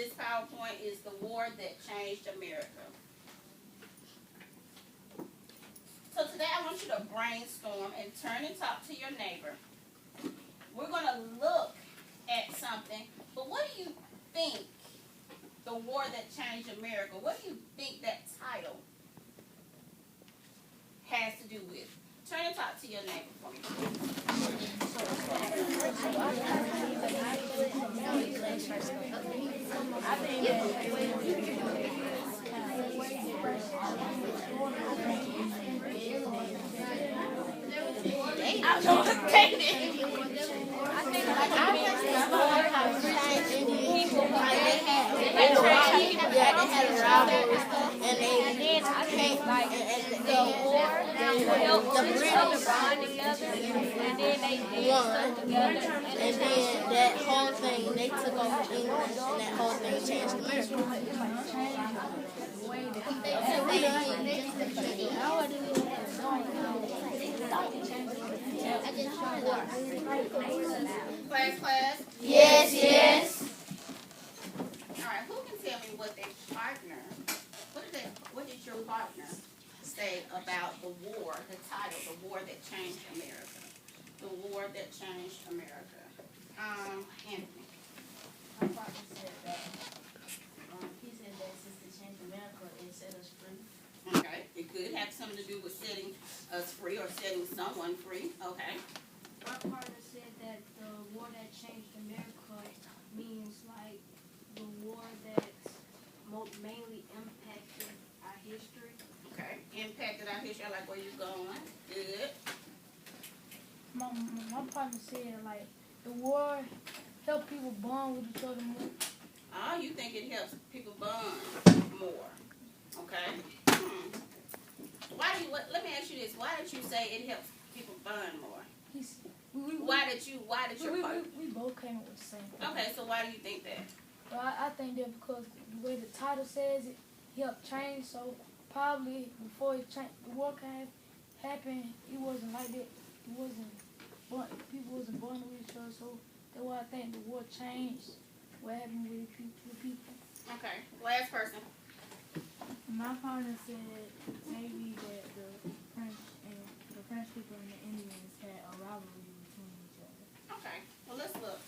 this PowerPoint is the war that changed America. So today I want you to brainstorm and turn and talk to your neighbor. We're going to look at something, but what do you think the war that changed America, what do you think that title has to do with? Turn and talk to your neighbor for me. And then that whole thing, they took over England, and that whole thing changed America. Class? Yes, yes. All right, who can tell me what their partner, what did your partner say about the war, the title, the war that changed America? The war that changed America. Anthony. My partner said that, he said that since it changed America, it set us free. Okay, it could have something to do with setting us free or setting someone free. Okay. My partner said that the war that changed America means like the war that mainly impacted our history. Okay, impacted our history. I like where you're going. Good. My partner said like the war helped people bond with each other more. Oh, you think it helps people bond more? Okay. Let me ask you this. Why did you say it helps people bond more? Why did your partner? We both came up with the same thing. Okay, so why do you think that? Well, I think that because the way the title says it helped change, so probably before the war happened, it wasn't like that. It wasn't, people wasn't born with each other, so that's why I think the war changed what happened with people. Okay, last person. My partner said maybe that the French people and the Indians had a rivalry between each other. Okay, well let's look.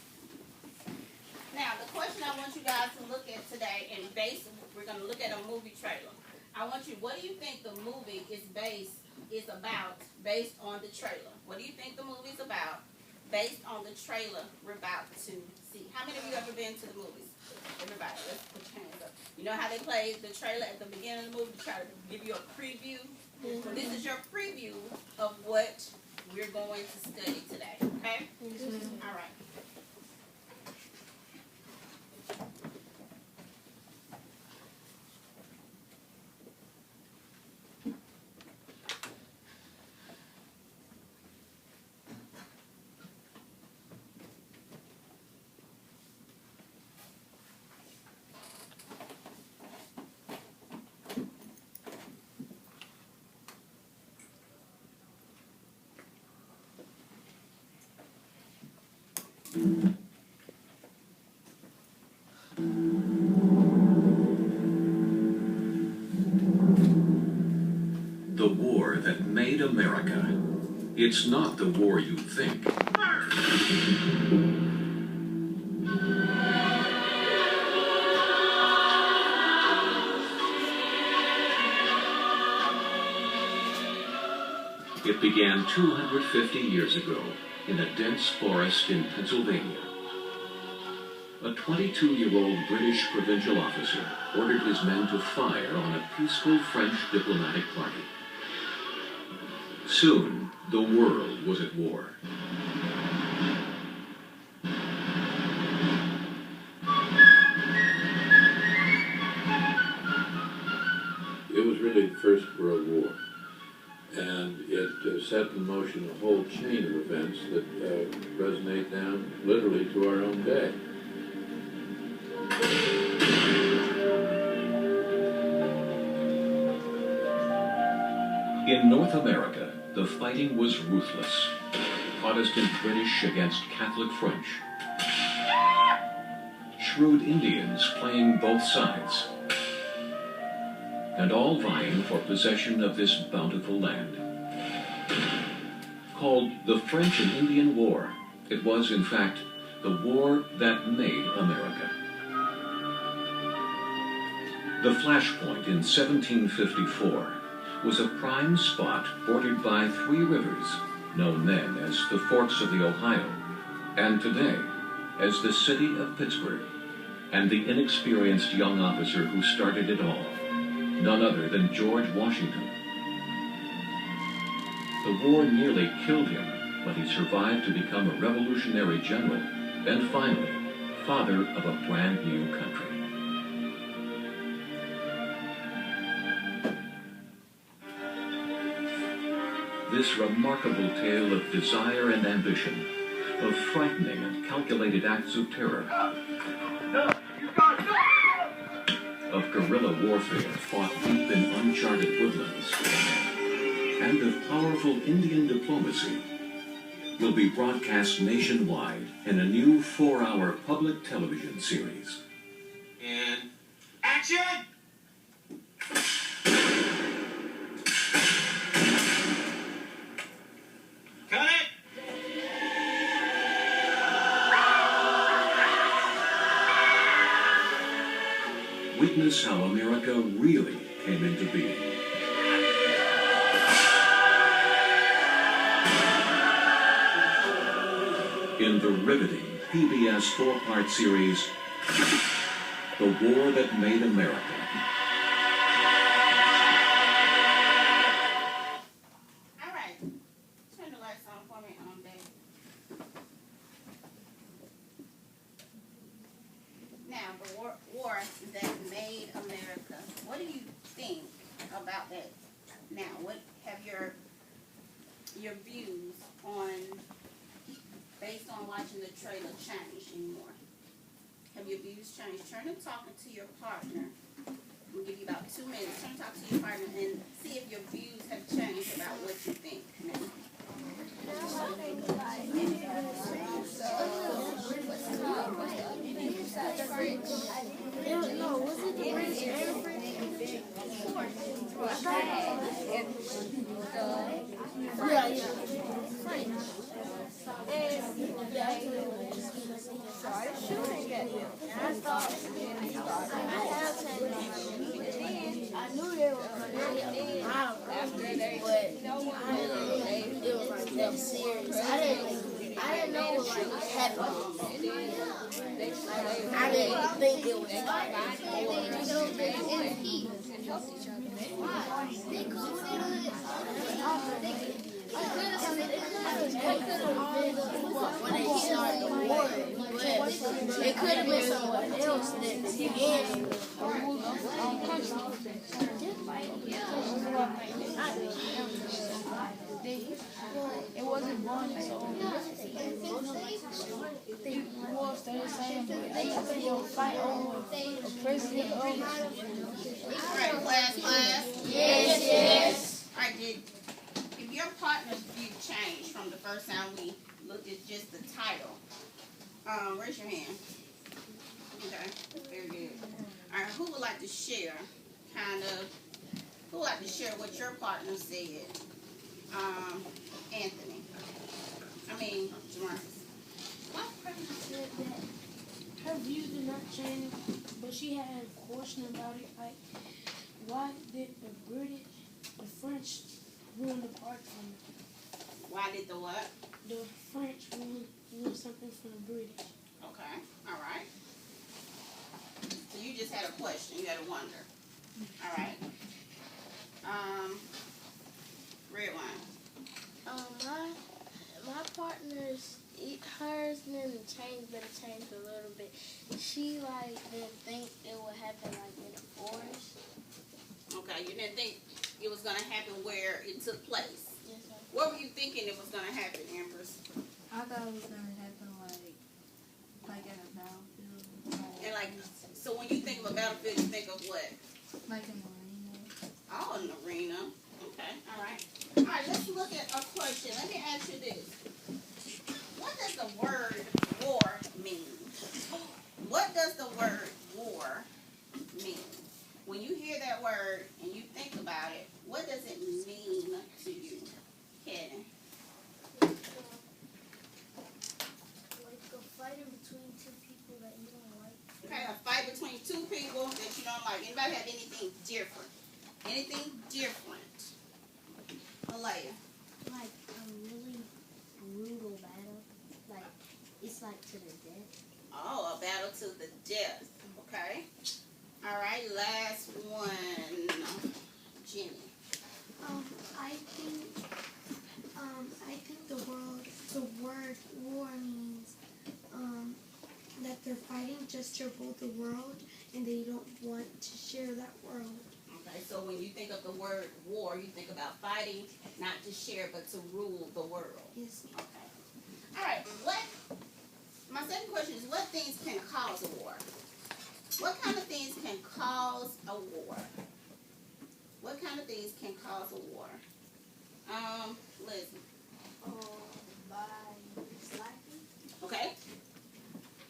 Now the question I want you guys to look at today, and we're going to look at a movie trailer. I want you, what do you think the movie is about based on the trailer? What do you think the movie is about based on the trailer we're about to see? How many of you ever been to the movies? Everybody, let's put your hands up. You know how they play the trailer at the beginning of the movie to try to give you a preview? So this is your preview of what we're going to study today, okay? All right. The war that made America. It's not the war you think. It began 250 years ago in a dense forest in Pennsylvania. A 22-year-old British provincial officer ordered his men to fire on a peaceful French diplomatic party. Soon, the world was at war. It was really the First World War, and it set in motion a whole chain of events that resonate down literally to our own day. In North America, the fighting was ruthless. Protestant British against Catholic French. shrewd Indians playing both sides, and all vying for possession of this bountiful land. Called the French and Indian War, it was, in fact, the war that made America. The flashpoint in 1754 was a prime spot bordered by 3 rivers, known then as the Forks of the Ohio, and today as the city of Pittsburgh, and the inexperienced young officer who started it all, none other than George Washington. The war nearly killed him, but he survived to become a revolutionary general, and finally, father of a brand new country. This remarkable tale of desire and ambition, of frightening and calculated acts of terror, of guerrilla warfare fought deep in uncharted woodlands, and of powerful Indian diplomacy, will be broadcast nationwide in a new 4-hour public television series. And action! Cut it! Witness how America really came into being. In the riveting PBS 4-part series, The War That Made America. All right. Turn the lights on for me, Dave. Now, the war that made America. What do you think about that? Now, what have your views on, based on watching the trailer, changed anymore? Have your views changed? Turn to talking to your partner. We'll give you about 2 minutes. Turn to talk to your partner and see if your views have changed about what you think. No, was it the British and the French? Yeah. French. I thought I knew they were going after they, but I didn't know it was like that serious. I didn't know it was like happening. I didn't think it was like when they started the war, but it could have been someone else that began It wasn't one, so the war stayed the same, but they don't fight over a president of. All right, class. Yes. All right, if your partner's view changed from the first time we looked at just the title, raise your hand. Okay, very good. All right, who would like to share who would like to share what your partner said? Anthony. Jermaine. My partner said that her views did not change, but she had a question about it, like, why did the French ruin the part from it? Why did the what? The French ruined something from the British. Okay, all right. So you just had a question, you had a wonder. All right. Red wine. My partner's, hers didn't change, but it changed a little bit. She didn't think it would happen in the forest. Okay, you didn't think it was gonna happen where it took place. Yes, sir. What were you thinking it was gonna happen, Empress? I thought it was gonna happen like at a battlefield. And so when you think of a battlefield, you think of what? Like an arena. Oh, an arena. Okay, all right. All right, let's look at a question. Let me ask you this. What does the word war mean? what does the word war mean? When you hear that word and you think about it, what does it mean to you, Kenny? Like a fighting between two people that you don't like. Okay, a fight between two people that you don't like. Anybody have anything different? Anything different? Alaya. Like a really brutal battle. Like it's like to the death. Oh, a battle to the death. Okay. All right, last one. Jenny. I think the word war means that they're fighting just to rule the world and they don't want to share that world. Okay, so when you think of the word war, you think about fighting, not to share, but to rule the world. Yes. Okay. All right. My second question is, what things can cause a war? What kind of things can cause a war? What kind of things can cause a war? Liz. By disliking. Okay.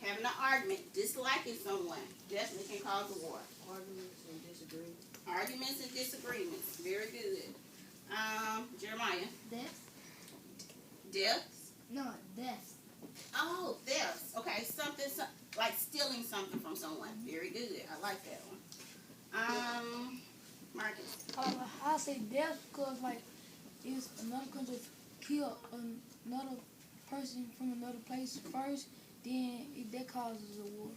Having an argument, disliking someone, definitely can cause a war. Arguments and disagreements. Arguments and disagreements. Very good. Jeremiah. Death? Deaths? No, death. Oh, thefts. Okay, something like stealing something from someone. Very good. I like that one. Marcus. I say death because like if another country kill another person from another place first, then that causes a war.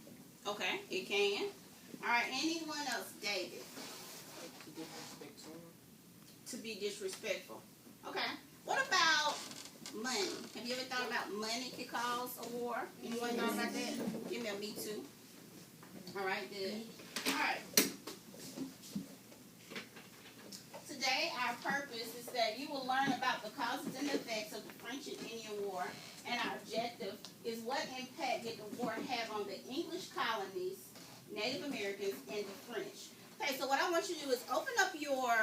Okay, it can. All right, anyone else? David. To be disrespectful. Okay. What about money? Have you ever thought about money could cause a war? Anyone thought about that? Give me a me too. All right, good. All right. Today, our purpose is that you will learn about the causes and effects of the French and Indian War, and our objective is what impact did the war have on the English colonies, Native Americans, and the French. Okay, so what I want you to do is open up your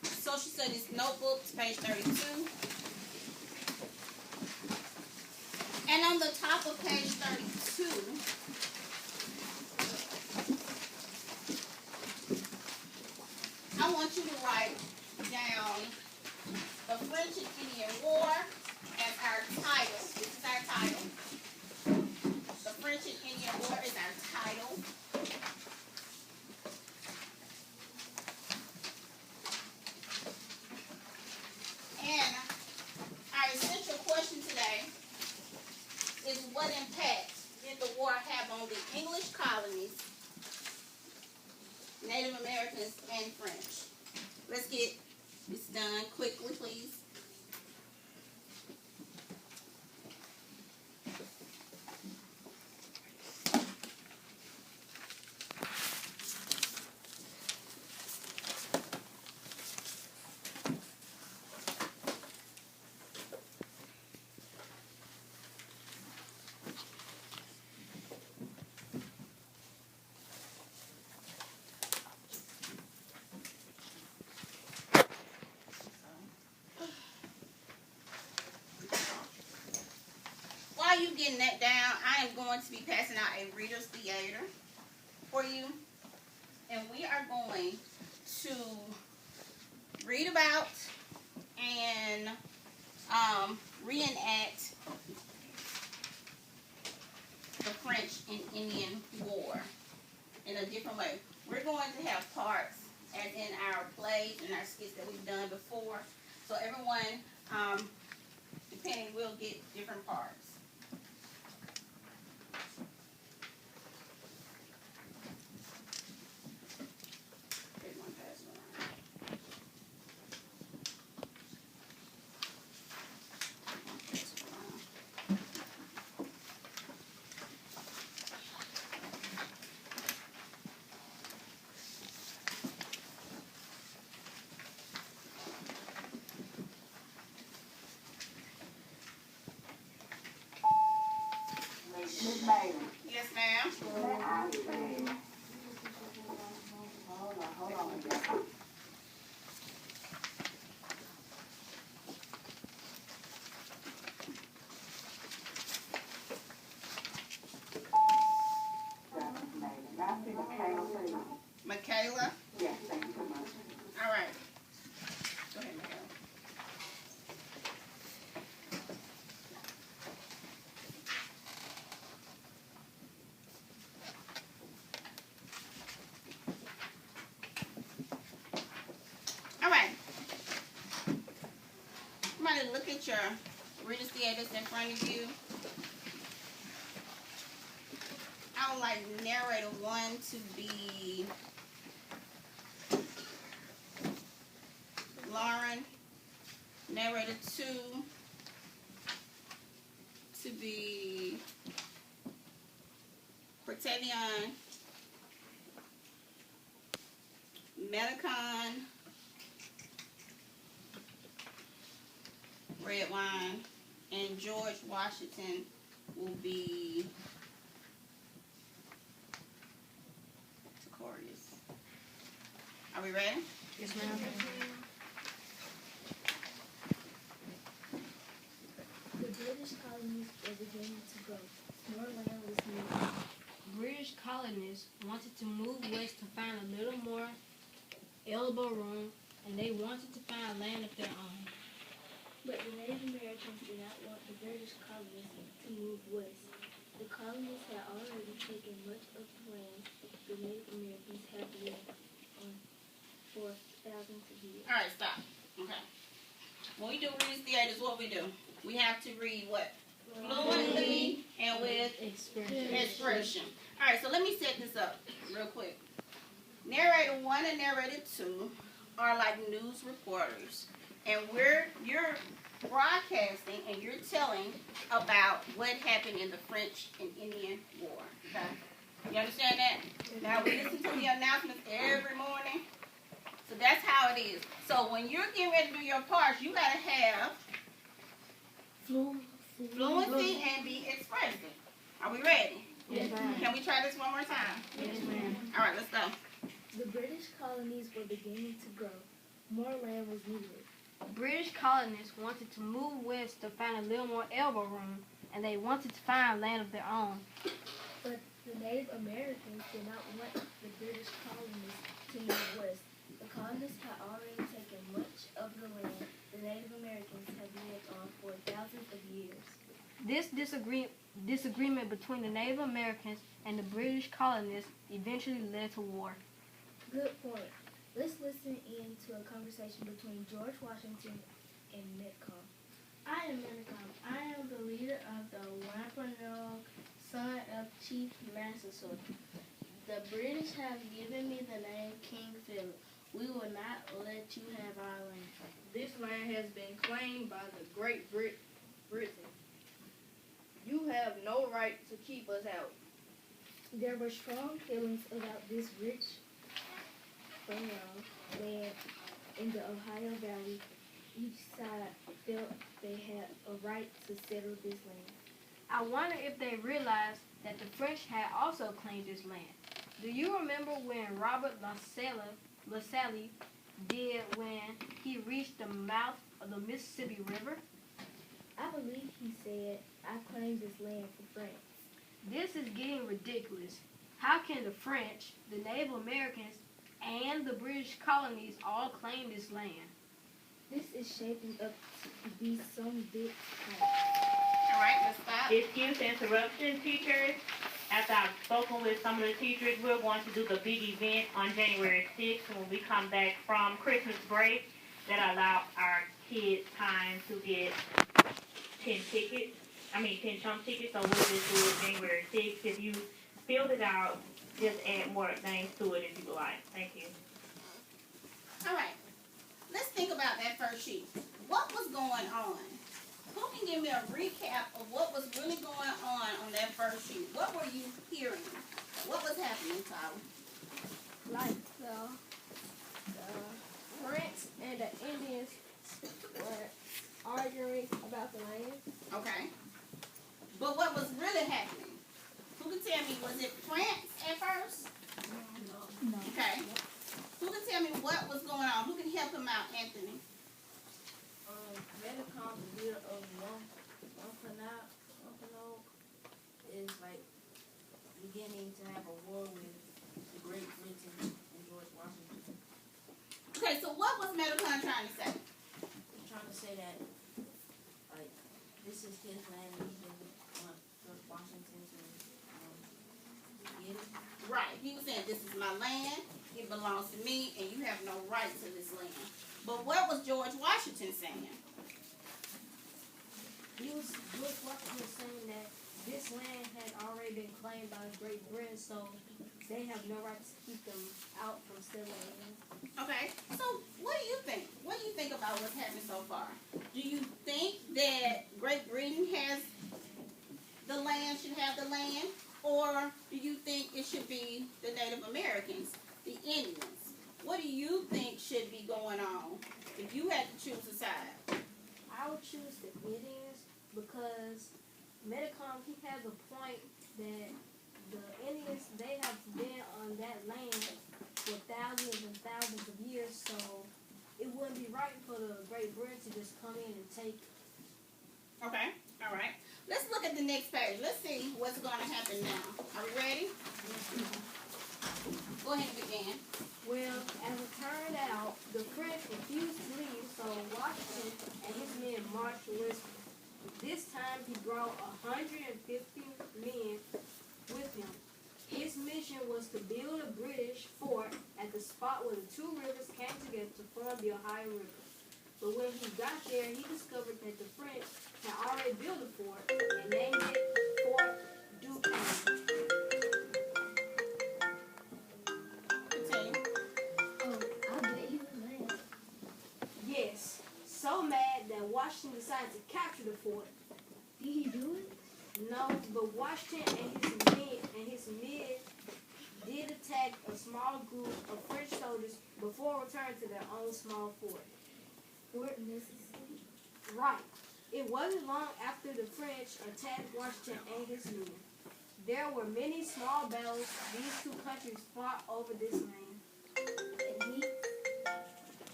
social studies notebooks, page 32. And on the top of page 32, I want you to write down the French and Indian War as our title. This is our title. The French and Indian War is our title. And our essential question today is what impact did the war have on the English colonies, Native Americans, and French? Let's get this done quickly, please. While you getting that down, I am going to be passing out a reader's theater for you. And we are going to read about and reenact the French and Indian War in a different way. We're going to have parts as in our plays and our skits that we've done before. So everyone, depending, will get different parts. Everyone pass it around. Pass it around. Miss Maiden. Yes, ma'am. Hold on again. put your Reader's Theaters in front of you. I would like narrator 1 to be Lauren. Narrator 2 to be Cortavion. Medicon. Red Wine. And George Washington will be Tacorius. Are we ready? Yes, ma'am. The British colonies were beginning to grow. More land was needed. British colonists wanted to move west to find a little more elbow room, and they wanted to find land of their own. But the Native Americans did not want the British colonists to move west. The colonists had already taken much of the land the Native Americans had lived on for thousands of years. All right, stop. Okay. When we do Reader's Theaters, what we do? We have to read what? Fluently and with expression. All right, so let me set this up real quick. Narrator 1 and narrator 2 are like news reporters, and you're broadcasting and you're telling about what happened in the French and Indian War. Okay, you understand that? Now we listen to the announcements every morning, so that's how it is. So when you're getting ready to do your parts, you gotta have fluency and be expressive. Are we ready? Yes, ma'am. Can we try this one more time? Yes, ma'am. All right, let's go. The British colonies were beginning to grow. More land was needed. British colonists wanted to move west to find a little more elbow room, and they wanted to find land of their own. But the Native Americans did not want the British colonists to move west. The colonists had already taken much of the land the Native Americans had lived on for thousands of years. This disagreement between the Native Americans and the British colonists eventually led to war. Good point. Let's listen in to a conversation between George Washington and Metcalf. I am Metcalf. I am the leader of the Wampanoag, son of Chief Massasoit. The British have given me the name King Philip. We will not let you have our land. This land has been claimed by the Great Britain. You have no right to keep us out. There were strong feelings about this rich land in the Ohio Valley. Each side felt they had a right to settle this land. I wonder if they realized that the French had also claimed this land. Do you remember when Robert La Salle did when he reached the mouth of the Mississippi River? I believe he said, I claim this land for France. This is getting ridiculous. How can the French, the Native Americans, and the British colonies all claim this land? This is shaping up to be some big fight. All right, let's stop. Excuse the interruption, teachers. After I've spoken with some of the teachers, we're going to do the big event on January 6th when we come back from Christmas break. That allow our kids time to get 10 chunk tickets. So we'll just do it January 6th. If you filled it out, just add more names to it if you would like. Thank you. All right. Let's think about that first sheet. What was going on? Who can give me a recap of what was really going on that first sheet? What were you hearing? What was happening, Tyler? Like the French and the Indians were arguing about the land. Okay. But what was really happening? Who can tell me, was it France at first? No. Okay. Who can tell me what was going on? Who can help him out, Anthony? Metcalf, the leader of Wampanoag, is like beginning to have a war with the Great Britain and George Washington. Okay, so what was Medicon trying to say? He's trying to say that, like, this is his land and he doesn't want George Washington to get it. Right. He was saying, this is my land, it belongs to me, and you have no right to this land. But what was George Washington saying? George Washington was saying that this land had already been claimed by Great Britain, so they have no right to keep them out from settling in. Okay, so what do you think? What do you think about what's happened so far? Do you think that Great Britain has the land, should have the land? Or do you think it should be the Native Americans, the Indians? What do you think should be going on if you had to choose a side? I would choose the Indians because Metacom, he has a point that the Indians, they have been on that land for thousands and thousands of years, so it wouldn't be right for the Great Britain to just come in and take it. Okay, all right. Let's look at the next page. Let's see what's going to happen now. Are we ready? Go ahead and begin. Well, as it turned out, the French refused to leave, so Washington and his men marched west. This time he brought 150 men with him. His mission was to build a British fort at the spot where the two rivers came together to form the Ohio River. But when he got there, he discovered that the French had already built a fort and named it Fort Duquesne. Continue. Oh, I bet he was mad. Yes, so mad that Washington decided to capture the fort. Did he do it? No, but Washington and his men did attack a small group of French soldiers before returning to their own small fort. Fort Mississippi. Right. It wasn't long after the French attacked Washington and his men. There were many small battles these two countries fought over this land.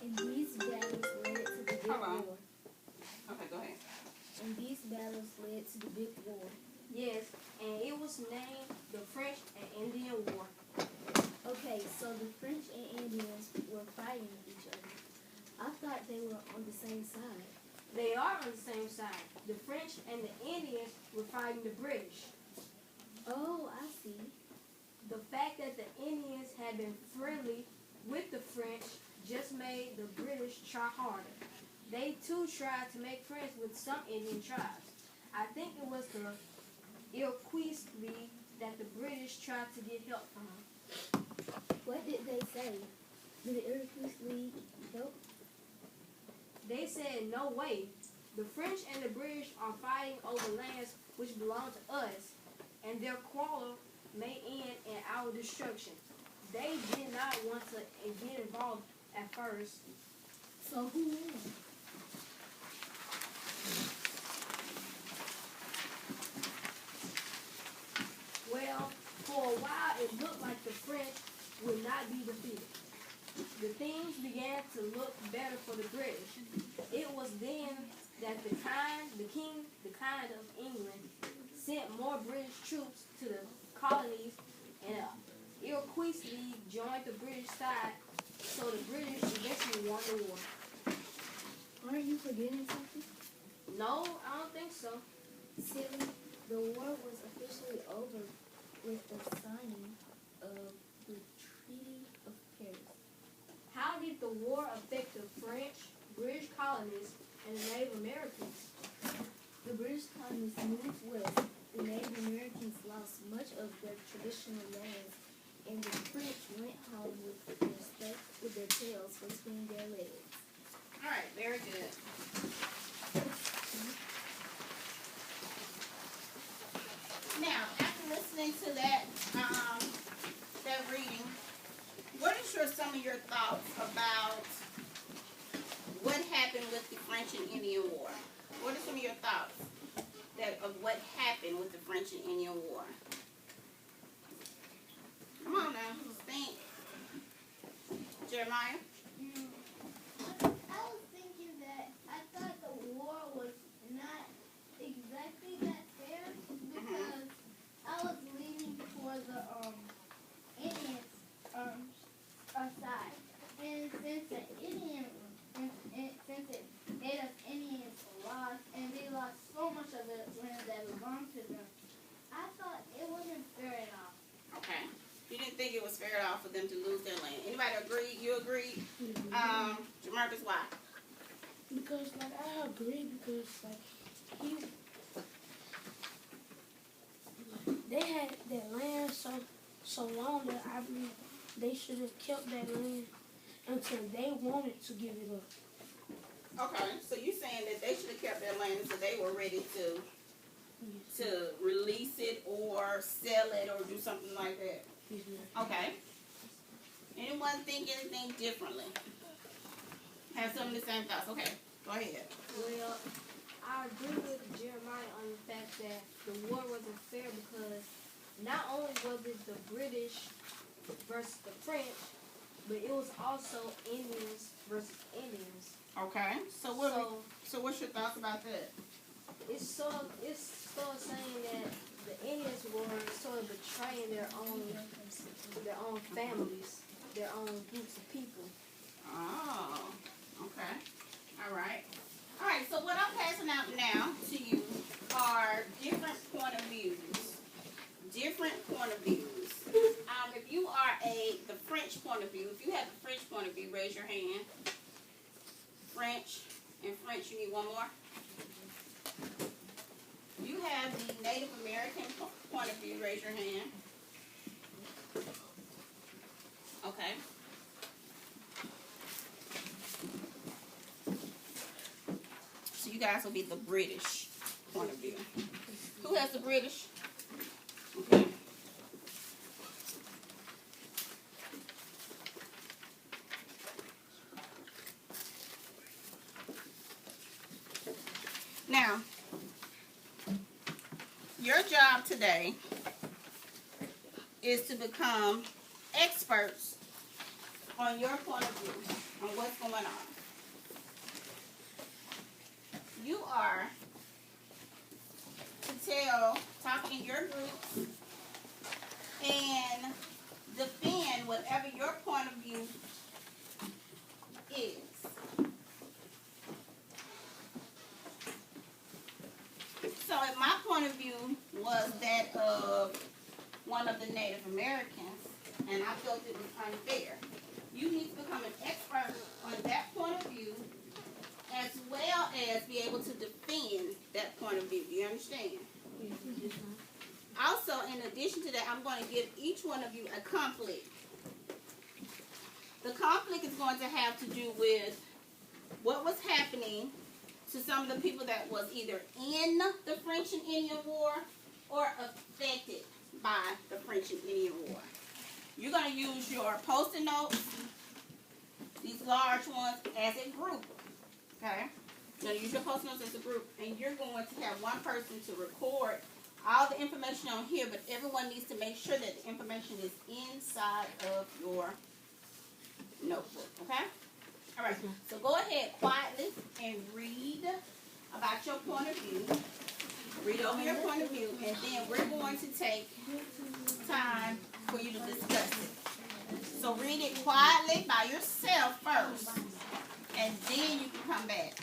And these battles led to the Big Hold on. War. Okay, go ahead. And these battles led to the Big War. Yes, and it was named the French and Indian War. Okay, so the French and Indians were fighting each other. I thought they were on the same side. They are on the same side. The French and the Indians were fighting the British. Oh, I see. The fact that the Indians had been friendly with the French just made the British try harder. They too tried to make friends with some Indian tribes. I think it was the Iroquois League that the British tried to get help from. What did they say? Did the Iroquois League help? They said, no way. The French and the British are fighting over lands which belong to us, and their quarrel may end in our destruction. They did not want to get involved at first. So who won? Well, for a while it looked like the French would not be defeated. The things began to look better for the British. It was then that the King of England, sent more British troops to the colonies, and the Iroquois League joined the British side, so the British eventually won the war. Aren't you forgetting something? No, I don't think so. Silly, the war was officially over with the signing of the Treaty of Paris. How did the war affect the French, British colonists, and the Native Americans? The British colonists moved west. The Native Americans lost much of their traditional lands, and the French went home with their tails between their legs. All right, very good. Now, after listening to that reading, what is some of your thoughts about what happened with the French and Indian War? What are some of your thoughts of what happened with the French and Indian War? Come on now, think. Jeremiah? I was thinking that I thought the war was not exactly that fair because I was leaning for the Indians side, and since the Native Indians lost and they lost so much of the land that belonged to them, I thought it wasn't fair at all. Okay. You didn't think it was fair at all for them to lose their land. Anybody agree? You agree? Jamarcus, why? Because, like, I agree because, like, had that land so long that I believe they should have kept that land until they wanted to give it up. Okay, so you saying that they should have kept that land until they were ready to release it or sell it or do something like that? Okay. Anyone think anything differently? Have some of the same thoughts? Okay, go ahead. Well, I agree with Jeremiah on the fact that the war wasn't fair because not only was it the British versus the French, but it was also Indians versus Indians. Okay, so what's your thoughts about that? It's sort of saying that the Indians were sort of betraying their own families, their own groups of people. Oh, okay. All right. All right, so what I'm passing out now to you are different point of views. Different point of views. If you are the French point of view, if you have the French point of view, raise your hand. French. In French, you need one more. You have the Native American point of view, raise your hand. Okay. So you guys will be the British point of view. Who has the British? Okay. Now, your job today is to become experts on your point of view, on what's going on. You are to talk in your groups and defend whatever your point of view is. So if my point of view was that of one of the Native Americans, and I felt it was unfair, you need to become an expert on that point of view as well as be able to defend that point of view. Do you understand? Also, in addition to that, I'm going to give each one of you a conflict. The conflict is going to have to do with what was happening to some of the people that was either in the French and Indian War or affected by the French and Indian War. You're going to use your Post-it notes, these large ones, as a group. Okay? You're going to use your Post-it notes as a group, and you're going to have one person to record all the information on here, but everyone needs to make sure that the information is inside of your notebook. Okay? All right, so go ahead quietly and read about your point of view. Read over your point of view, and then we're going to take time for you to discuss it. So read it quietly by yourself first, and then you can come back.